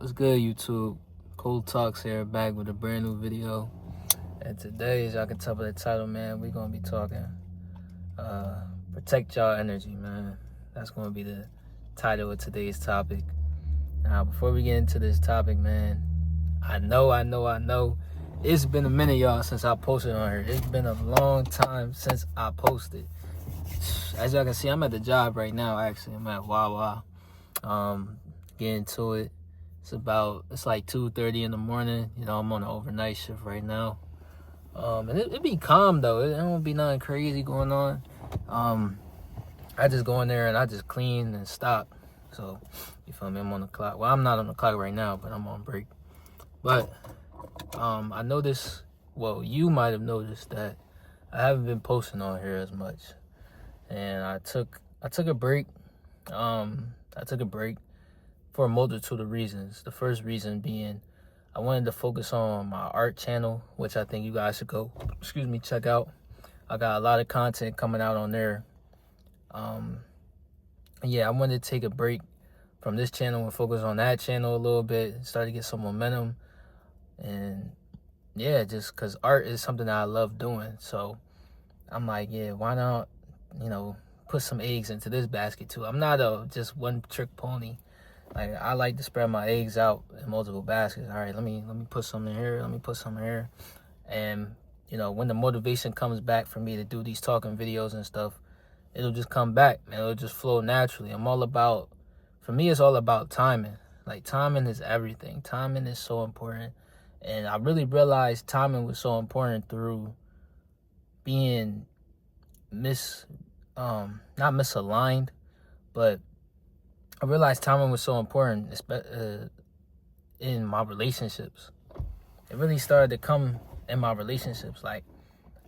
What's good, YouTube? Cool Talks here, back with a brand new video. And today, as y'all can tell by the title, man, we're gonna be talking protect y'all energy, man. That's gonna be the title of today's topic. Now, before we get into this topic, man, I know it's been a minute, y'all, since I posted on here. It's been a long time since I posted. As y'all can see, I'm at the job right now. Actually, I'm at Wawa. Getting to it. It's like 2:30 in the morning. You know, I'm on an overnight shift right now. And it be calm though. It don't be nothing crazy going on. I just go in there and I just clean and stop. So, you feel me? I'm on the clock. Well, I'm not on the clock right now, but I'm on break. But I noticed, well, you might have noticed that I haven't been posting on here as much. And I took a break. I took a break for a multitude of reasons. The first reason being I wanted to focus on my art channel, which I think you guys should go, check out. I got a lot of content coming out on there. Yeah, I wanted to take a break from this channel and focus on that channel a little bit, start to get some momentum. And yeah, just because art is something that I love doing. So I'm like, yeah, why not, put some eggs into this basket too. I'm not a just one trick pony. Like, I like to spread my eggs out in multiple baskets. All right, let me put some in here. Let me put some in here. And, when the motivation comes back for me to do these talking videos and stuff, it'll just come back, man. It'll just flow naturally. For me, it's all about timing. Like, timing is everything. Timing is so important. And I really realized timing was so important through being not misaligned, but I realized timing was so important in my relationships. It really started to come in my relationships. Like,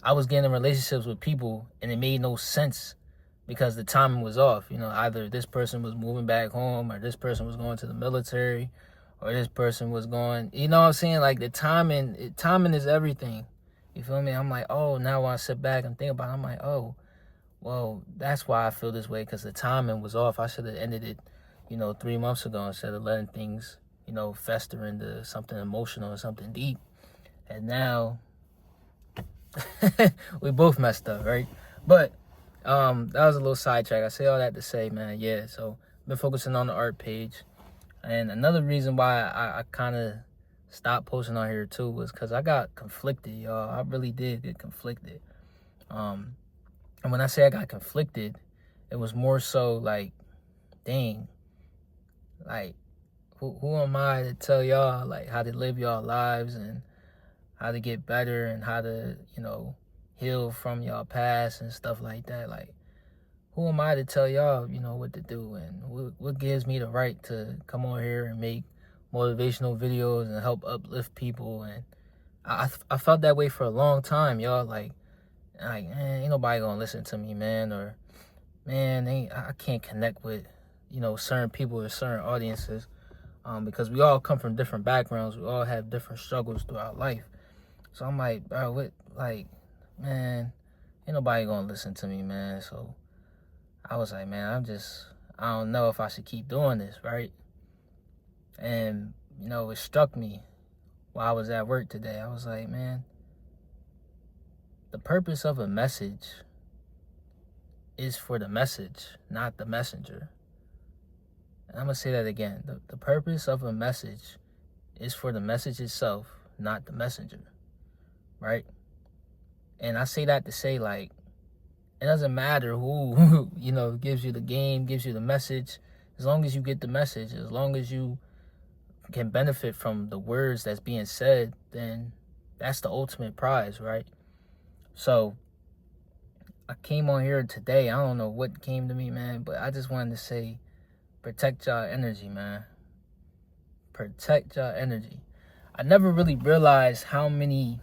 I was getting in relationships with people and it made no sense because the timing was off. Either this person was moving back home, or this person was going to the military, or this person was going, you know what I'm saying? Like, the timing is everything. You feel me? I'm like, oh, now when I sit back and think about it, I'm like, oh, well, that's why I feel this way, because the timing was off. I should have ended it 3 months ago instead of letting things, fester into something emotional or something deep. And now we both messed up, right? But that was a little sidetrack. I say all that to say, man, yeah, so I've been focusing on the art page. And another reason why I kind of stopped posting on here too was because I got conflicted, y'all. I really did get conflicted. And when I say I got conflicted, it was more so like, dang, like, who am I to tell y'all, like, how to live y'all lives and how to get better and how to, heal from y'all past and stuff like that. Like, who am I to tell y'all, what to do? And what gives me the right to come on here and make motivational videos and help uplift people? And I felt that way for a long time, y'all. Like, man, ain't nobody gonna listen to me, man. Or, man, I can't connect with, certain people or certain audiences. Because we all come from different backgrounds. We all have different struggles throughout life. So I'm like, bro, man, ain't nobody gonna listen to me, man. So I was like, man, I don't know if I should keep doing this, right? And, it struck me while I was at work today. I was like, man, the purpose of a message is for the message, not the messenger. And I'm going to say that again. The purpose of a message is for the message itself, not the messenger, right? And I say that to say, like, it doesn't matter who, gives you the game, gives you the message. As long as you get the message, as long as you can benefit from the words that's being said, then that's the ultimate prize, right? So I came on here today. I don't know what came to me, man, but I just wanted to say, protect y'all energy, man. Protect y'all energy. I never really realized how many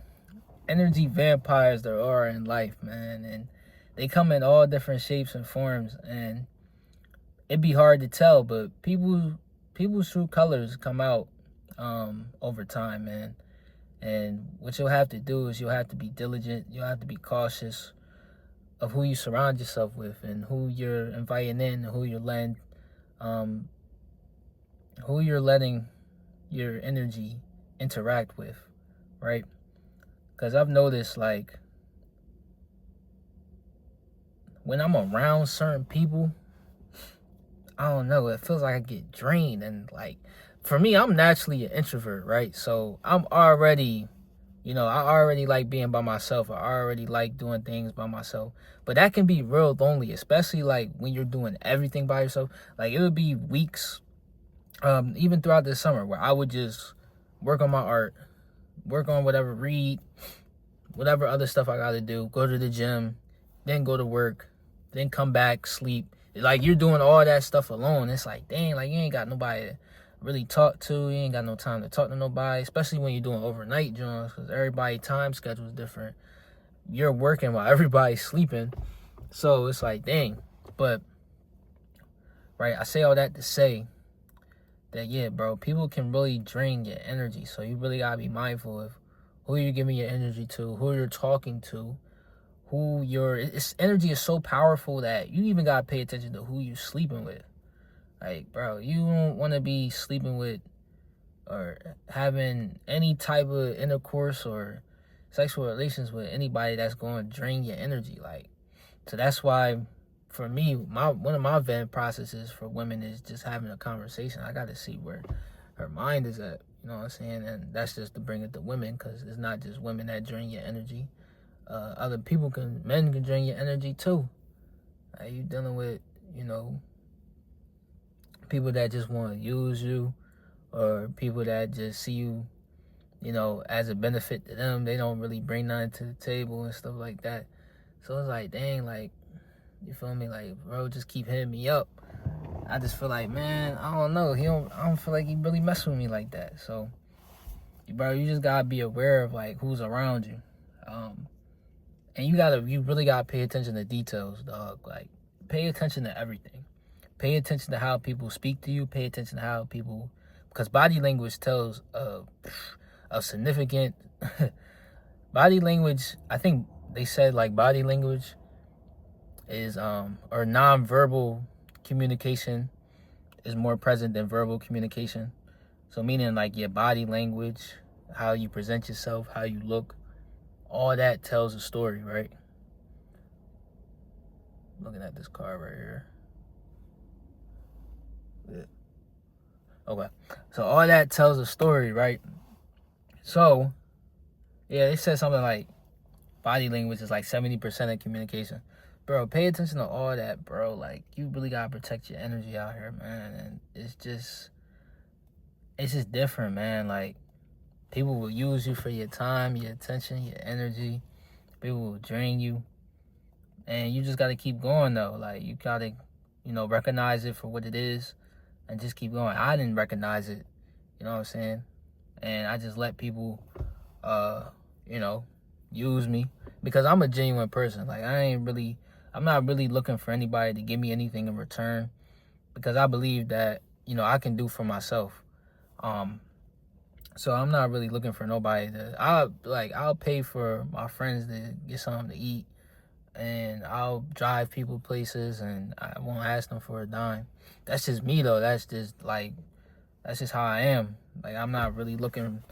energy vampires there are in life, man. And they come in all different shapes and forms. And it'd be hard to tell, but people's true colors come out over time, man. And what you'll have to do is you'll have to be diligent. You'll have to be cautious of who you surround yourself with and who you're inviting in and who you're letting your energy interact with, right? Because I've noticed, like, when I'm around certain people, I don't know, it feels like I get drained. And, like, for me, I'm naturally an introvert, right? So I'm already, I already like being by myself. I already like doing things by myself. But that can be real lonely, especially, like, when you're doing everything by yourself. Like, it would be weeks, even throughout the summer, where I would just work on my art, work on whatever, read, whatever other stuff I got to do, go to the gym, then go to work, then come back, sleep. Like, you're doing all that stuff alone. It's like, dang, like, you ain't got nobody to really talk to. You ain't got no time to talk to nobody, especially when you're doing overnight joints, because everybody's time schedule is different. You're working while everybody's sleeping. So it's like, dang. But, right, I say all that to say that, yeah, bro, people can really drain your energy. So you really got to be mindful of who you're giving your energy to, who you're talking to, energy is so powerful that you even got to pay attention to who you're sleeping with. Like, bro, you don't want to be sleeping with or having any type of intercourse or sexual relations with anybody that's going to drain your energy. Like, so that's why, for me, one of my vetting processes for women is just having a conversation. I got to see where her mind is at, you know what I'm saying? And that's just to bring it to women, because it's not just women that drain your energy. Other men can drain your energy too. Like, you dealing with, people that just want to use you, or people that just see you, as a benefit to them. They don't really bring nothing to the table and stuff like that. So it's like, dang, like, you feel me? Like, bro, just keep hitting me up. I just feel like, man, I don't know. I don't feel like he really mess with me like that. So, bro, you just gotta be aware of, like, who's around you. And you really gotta pay attention to details, dog. Like, pay attention to everything. Pay attention to how people speak to you. Pay attention to how people, because body language tells a significant body language. I think they said, like, body language is or nonverbal communication is more present than verbal communication. So meaning, like, your body language, how you present yourself, how you look, all that tells a story, right? Looking at this card right here. Yeah. Okay. So all that tells a story, right? So, yeah, they said something like body language is like 70% of communication. Bro, pay attention to all that, bro. Like, you really gotta protect your energy out here, man. And it's just different, man. Like, people will use you for your time, your attention, your energy. People will drain you. And you just gotta keep going, though. Like, you gotta, recognize it for what it is and just keep going. I didn't recognize it, you know what I'm saying? And I just let people, use me, because I'm a genuine person. Like, I'm not really looking for anybody to give me anything in return, because I believe that, I can do for myself. So I'm not really looking for nobody I'll pay for my friends to get something to eat, and I'll drive people places, and I won't ask them for a dime. That's just me, though. That's just how I am. Like, I'm not really looking,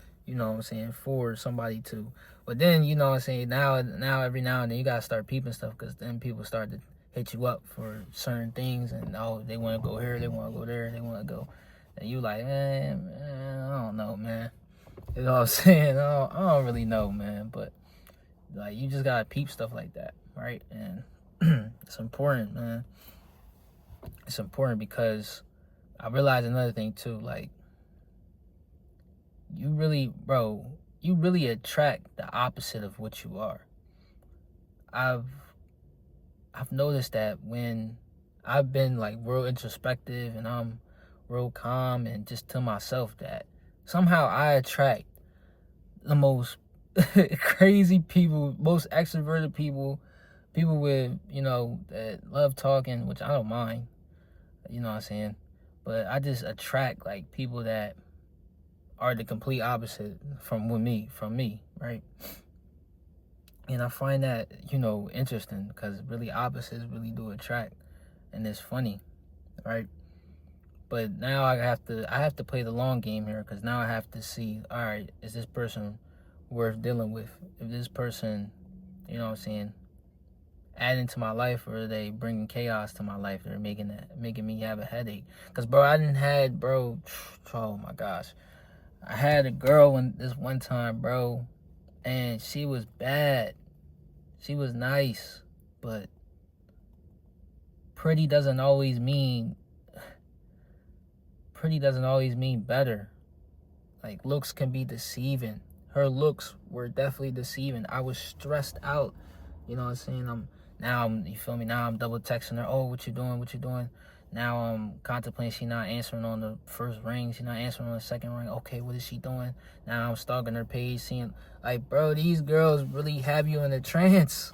for somebody to. But then, now every now and then you gotta start peeping stuff, because then people start to hit you up for certain things, and they want to go here, they want to go there, they want to go, and you like, man, I don't know, man. You know what I'm saying? I don't really know, man. But, like, you just gotta peep stuff like that, right? And it's important, man. It's important because I realized another thing too. Like, you really attract the opposite of what you are. I've noticed that when I've been, like, real introspective and I'm real calm and just to myself, that somehow I attract the most crazy people, most extroverted people with, that love talking, which I don't mind, you know what I'm saying? But I just attract, like, people that are the complete opposite from me, right? And I find that, interesting, because really opposites really do attract, and it's funny, right? But now I have to play the long game here, because now I have to see, all right, is this person worth dealing with? If this person, you know what I'm saying, adding to my life, or are they bringing chaos to my life? They're making me have a headache. Because, bro, oh my gosh. I had a girl this one time, bro, and she was bad. She was nice, but pretty doesn't always mean better. Like, looks can be deceiving. Her looks were definitely deceiving. I was stressed out. You know what I'm saying? You feel me? Now I'm double texting her. Oh, what you doing? What you doing? Now I'm contemplating. She not answering on the first ring. She not answering on the second ring. Okay, what is she doing? Now I'm stalking her page, seeing, like, bro, these girls really have you in a trance.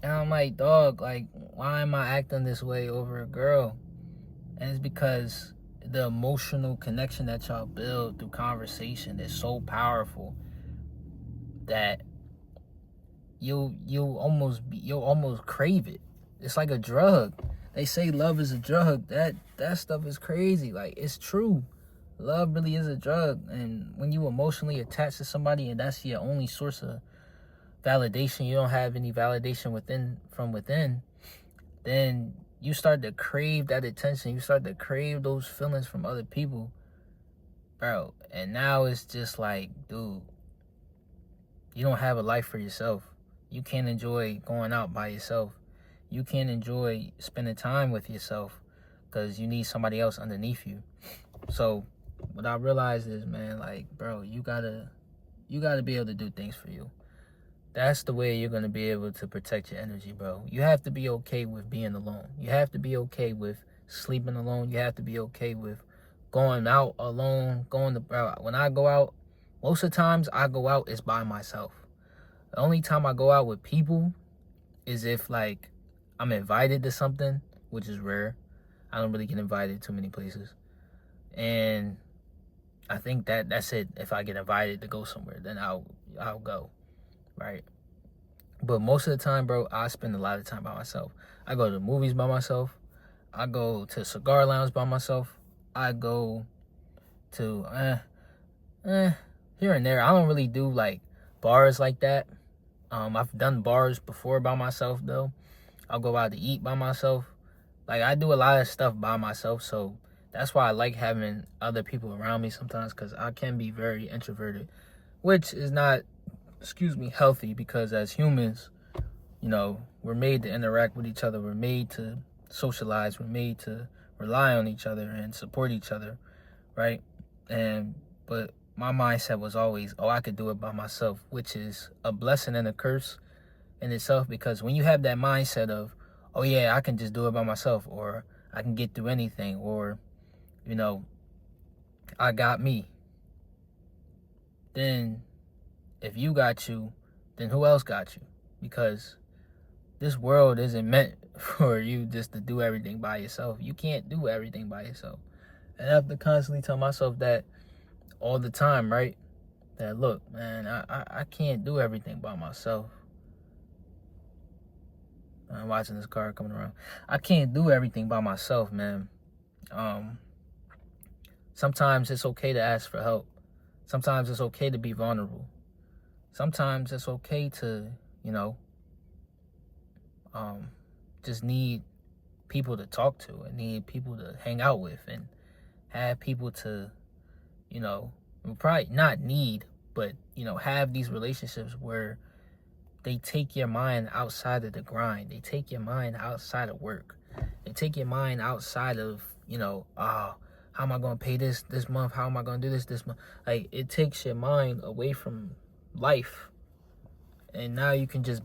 And I'm like, dog, like, why am I acting this way over a girl? And it's because the emotional connection that y'all build through conversation is so powerful that you'll almost crave it. It's like a drug. They say love is a drug. That stuff is crazy. Like, it's true. Love really is a drug. And when you emotionally attach to somebody and that's your only source of validation, you don't have any validation from within, then you start to crave that attention. You start to crave those feelings from other people, bro. And now it's just like, dude, you don't have a life for yourself. You can't enjoy going out by yourself. You can't enjoy spending time with yourself because you need somebody else underneath you. So what I realized is, man, like, bro, you gotta be able to do things for you. That's the way you're going to be able to protect your energy, bro. You have to be okay with being alone. You have to be okay with sleeping alone. You have to be okay with going out alone, bro. When I go out, most of the times I go out is by myself. The only time I go out with people is if, like, I'm invited to something, which is rare. I don't really get invited to many places. And I think that's it. If I get invited to go somewhere, then I'll go. Right? But most of the time, bro, I spend a lot of time by myself. I go to the movies by myself. I go to cigar lounge by myself. I go to here and there. I don't really do like bars like that. I've done bars before by myself though. I'll go out to eat by myself. Like, I do a lot of stuff by myself, so that's why I like having other people around me sometimes, because I can be very introverted, which is not, healthy, because as humans, you know, we're made to interact with each other. We're made to socialize. We're made to rely on each other and support each other, right? But my mindset was always, oh, I could do it by myself, which is a blessing and a curse in itself, because when you have that mindset of, oh yeah, I can just do it by myself, or I can get through anything, or, you know, I got me, then if you got you, then who else got you? Because this world isn't meant for you just to do everything by yourself. You can't do everything by yourself. And I have to constantly tell myself that all the time, right? That, look, man, I can't do everything by myself. I'm watching this car coming around. I can't do everything by myself, man. Sometimes it's okay to ask for help. Sometimes it's okay to be vulnerable. Sometimes it's okay to, you know, just need people to talk to and need people to hang out with and have people to, you know, probably not need, but, you know, have these relationships where they take your mind outside of the grind. They take your mind outside of work. They take your mind outside of, you know, how am I going to pay this month? How am I going to do this month? Like, it takes your mind away from life. And now you can just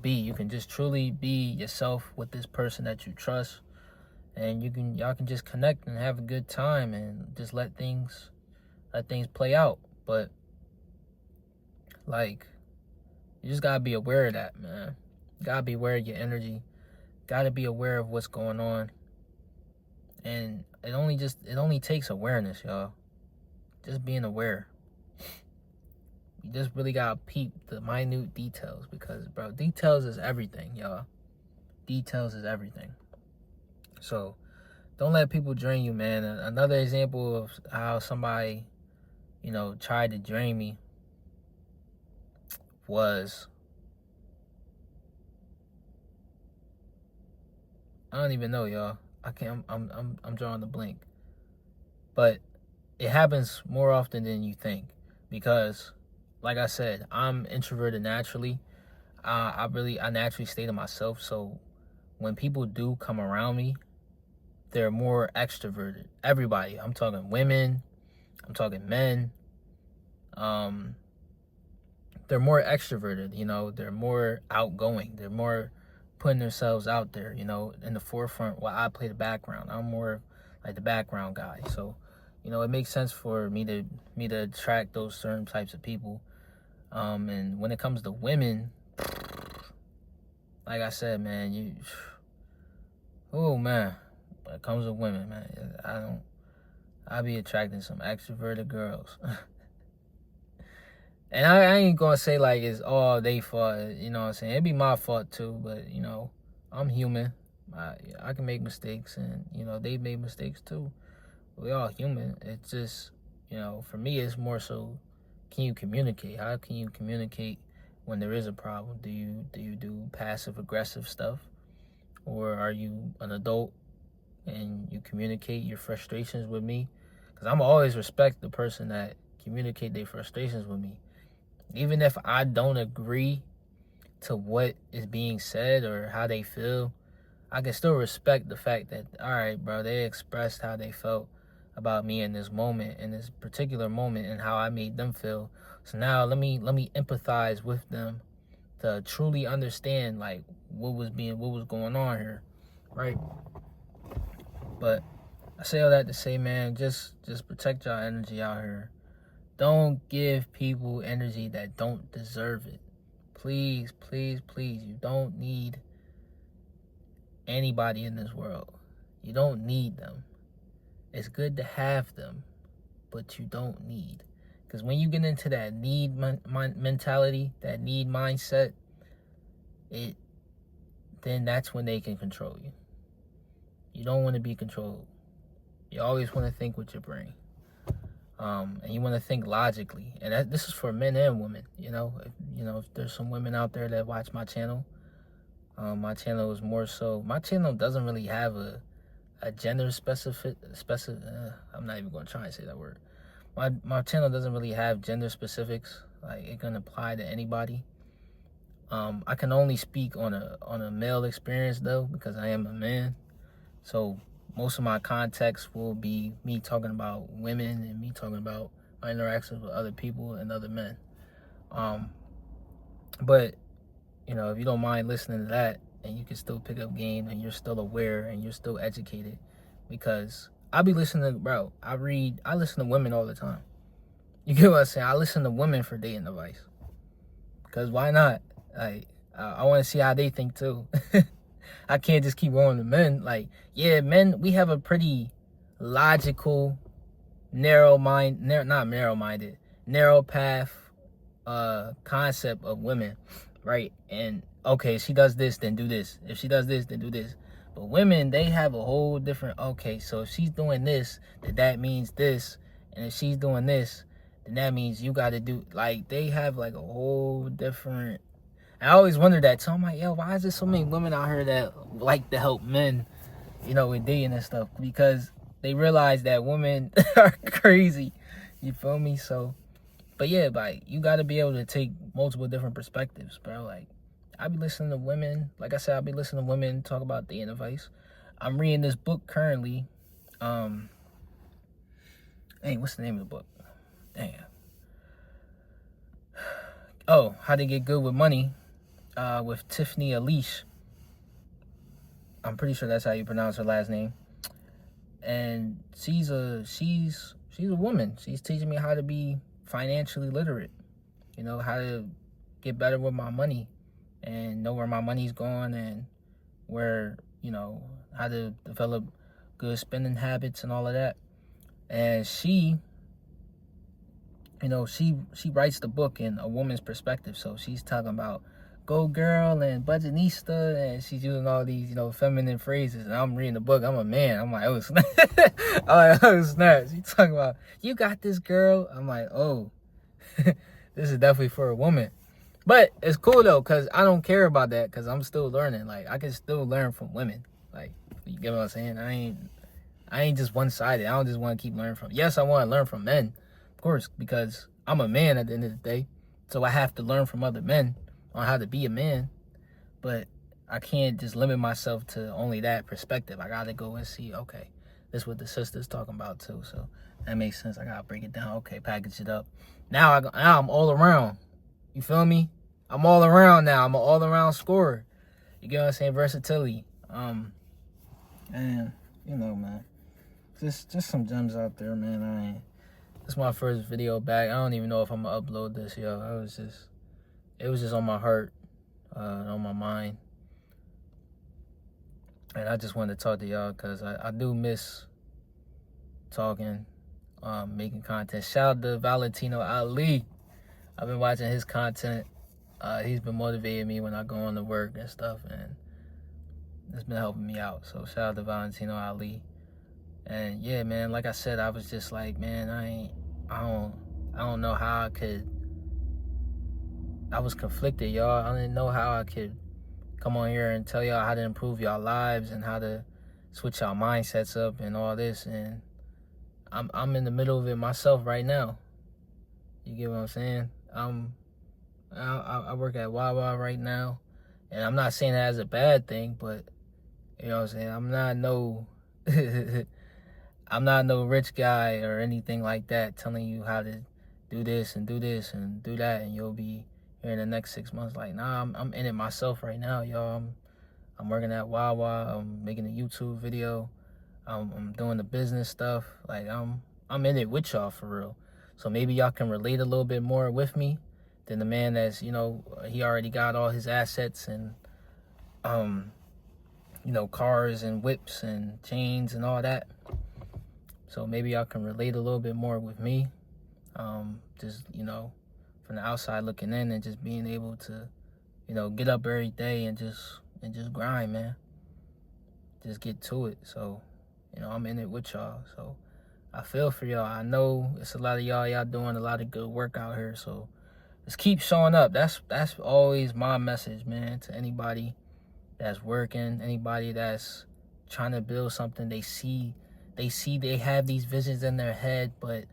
truly be yourself with this person that you trust. And y'all can just connect and have a good time and just let things play out. But, like, you just gotta be aware of that, man. You gotta be aware of your energy. Gotta be aware of what's going on. And it only takes awareness, y'all. Just being aware. You just really gotta peep the minute details, because, bro, details is everything, y'all. Details is everything. So Don't let people drain you, man. Another example of how somebody, tried to drain me was, I don't even know, y'all. I can't. I'm drawing a blank, but it happens more often than you think because, like I said, I'm introverted naturally. I naturally stay to myself. So when people do come around me, they're more extroverted. Everybody. I'm talking women. I'm talking men. They're more extroverted. They're more outgoing. They're more putting themselves out there. In the forefront. While I play the background. I'm more like the background guy. So, it makes sense for me to attract those certain types of people. And when it comes to women, like I said, man, oh man, when it comes to women, man, I be attracting some extroverted girls. And I ain't gonna say like it's all they fault, you know what I'm saying? It'd be my fault too, but I'm human. I can make mistakes, and they made mistakes too. We all human. It's just, for me, it's more so, can you communicate? How can you communicate when there is a problem? Do you do passive aggressive stuff, or are you an adult and you communicate your frustrations with me? Because I'm always respect the person that communicate their frustrations with me. Even if I don't agree to what is being said or how they feel, I can still respect the fact that, all right, bro, they expressed how they felt about me in this moment, in this particular moment, and how I made them feel. So now let me empathize with them to truly understand like what was going on here, right? But I say all that to say, man, just protect y'all energy out here. Don't give people energy that don't deserve it. Please, please, please. You don't need anybody in this world. You don't need them. It's good to have them, but you don't need. Because when you get into that need mentality, that need mindset, then that's when they can control you. You don't want to be controlled. You always want to think with your brain. And you want to think logically. And this is for men and women. If there's some women out there that watch my channel, my channel is more so. My channel doesn't really have a gender specific. I'm not even going to try and say that word. My channel doesn't really have gender specifics. Like it can apply to anybody. I can only speak on a male experience though, because I am a man. So most of my context will be me talking about women and me talking about my interactions with other people and other men. But if you don't mind listening to that, and you can still pick up game, and you're still aware, and you're still educated, because I be listening to, bro, I listen to women all the time. You get what I'm saying? I listen to women for dating advice. Because why not? Like, I want to see how they think too. I can't just keep going to men. Like, yeah, men, we have a pretty logical, narrow path concept of women, right? And okay, she does this, then do this. If she does this, then do this. But women, they have a whole different, okay, so if she's doing this, then that means this. And if she's doing this, then that means you got to do, like, they have like a whole different. I always wondered that. So I'm like, yo, why is there so many women out here that like to help men, with dating and stuff? Because they realize that women are crazy. You feel me? So, but yeah, like, you got to be able to take multiple different perspectives, bro. Like, I be listening to women. Like I said, I be listening to women talk about dating advice. I'm reading this book currently. Hey, what's the name of the book? Damn. Oh, How to Get Good with Money. With Tiffany Alish. I'm pretty sure that's how you pronounce her last name. And she's a woman. She's teaching me how to be financially literate. How to get better with my money and know where my money's going, and where, how to develop good spending habits and all of that. And she writes the book in a woman's perspective. So she's talking about go girl and budgetista, and she's using all these, you know, feminine phrases. And I'm reading the book. I'm a man. I'm like, oh snap! I'm like, oh snap! She talking about you got this girl. I'm like, oh, this is definitely for a woman. But it's cool though, cause I don't care about that, cause I'm still learning. Like I can still learn from women. Like you get what I'm saying? I ain't just one sided. I don't just want to keep learning from. Yes, I want to learn from men, of course, because I'm a man at the end of the day. So I have to learn from other men on how to be a man. But I can't just limit myself to only that perspective. I gotta go and see, okay, this is what the sister's talking about too. So that makes sense. I gotta break it down. Okay, package it up. Now I'm all around. You feel me? I'm all around now. I'm an all around scorer. You get what I'm saying? Versatility. And you know, man, just some gems out there, man. This is my first video back. I don't even know if I'm gonna upload this, yo. It was just on my heart, on my mind. And I just wanted to talk to y'all because I do miss talking, making content. Shout out to Valentino Ali. I've been watching his content. He's been motivating me when I go on to work and stuff, and it's been helping me out. So shout out to Valentino Ali. And yeah, man, like I said, I was just like, man, I don't know how I could. I was conflicted, y'all. I didn't know how I could come on here and tell y'all how to improve y'all lives and how to switch y'all mindsets up and all this. And I'm in the middle of it myself right now. You get what I'm saying? I work at Wawa right now, and I'm not saying that as a bad thing, but you know what I'm saying? I'm not no I'm not no rich guy or anything like that telling you how to do this and do this and do that, and you'll be here in the next 6 months. Like, nah, I'm in it myself right now, y'all. I'm working at Wawa. I'm making a YouTube video. I'm doing the business stuff. Like, I'm in it with y'all for real. So maybe y'all can relate a little bit more with me than the man that's, you know, he already got all his assets and you know, cars and whips and chains and all that. So maybe y'all can relate a little bit more with me. Just, you know, from the outside looking in and just being able to, you know, get up every day and just grind, man. Just get to it. So, you know, I'm in it with y'all. So I feel for y'all. I know it's a lot of y'all doing a lot of good work out here. So just keep showing up. That's always my message, man, to anybody that's working, anybody that's trying to build something. They have these visions in their head, but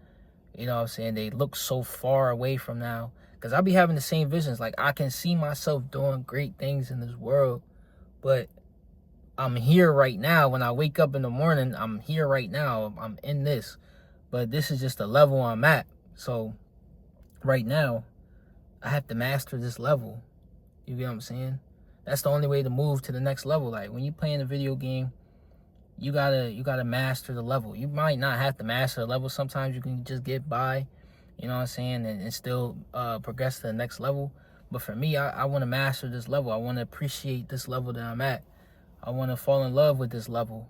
you know what I'm saying, they look so far away from now. Because I'll be having the same visions. Like, I can see myself doing great things in this world, but I'm here right now. When I wake up in the morning, I'm here right now. I'm in this. But this is just the level I'm at. So right now, I have to master this level. You get what I'm saying? That's the only way to move to the next level. Like, when you're playing a video game, you gotta master the level. You might not have to master the level. Sometimes you can just get by, you know what I'm saying, and still progress to the next level. But for me, I want to master this level. I want to appreciate this level that I'm at. I want to fall in love with this level,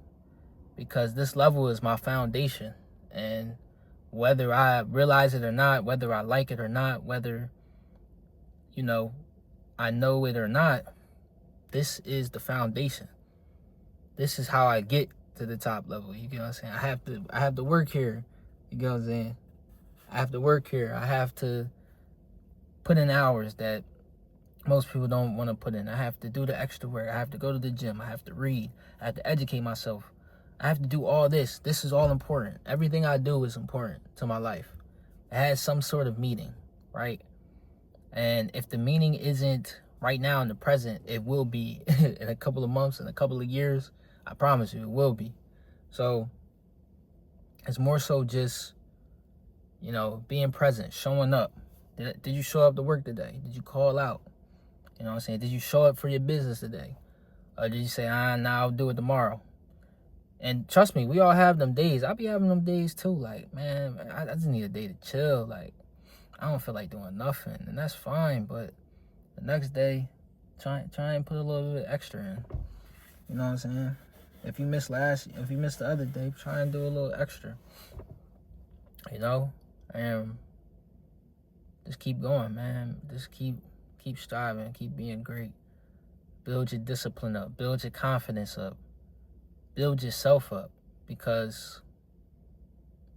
because this level is my foundation. And whether I realize it or not, whether I like it or not, whether, you know, I know it or not, this is the foundation. This is how I get to the top level. You get what I'm saying? I have to work here. You get what I'm saying? I have to work here. I have to put in hours that most people don't want to put in. I have to do the extra work. I have to go to the gym. I have to read. I have to educate myself. I have to do all this. This is all important. Everything I do is important to my life. It has some sort of meaning, right? And if the meaning isn't right now in the present, it will be in a couple of months, in a couple of years. I promise you, it will be. So it's more so just, you know, being present, showing up. Did you show up to work today? Did you call out? You know what I'm saying? Did you show up for your business today? Or did you say, nah, I'll do it tomorrow? And trust me, we all have them days. I be having them days too. Like, man, I just need a day to chill. Like, I don't feel like doing nothing. And that's fine. But the next day, try and put a little bit extra in. You know what I'm saying? If you missed the other day, try and do a little extra. You know? And just keep going, man. Just keep Keep striving. Keep being great. Build your discipline up. Build your confidence up. Build yourself up, because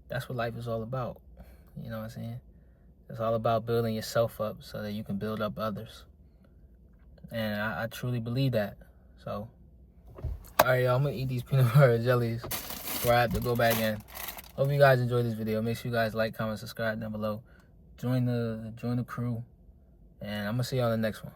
that's what life is all about. You know what I'm saying? It's all about building yourself up so that you can build up others. And I truly believe that. So, all right, y'all, I'm going to eat these peanut butter jellies before I have to go back in. Hope you guys enjoyed this video. Make sure you guys like, comment, subscribe down below. Join the crew. And I'm going to see you on the next one.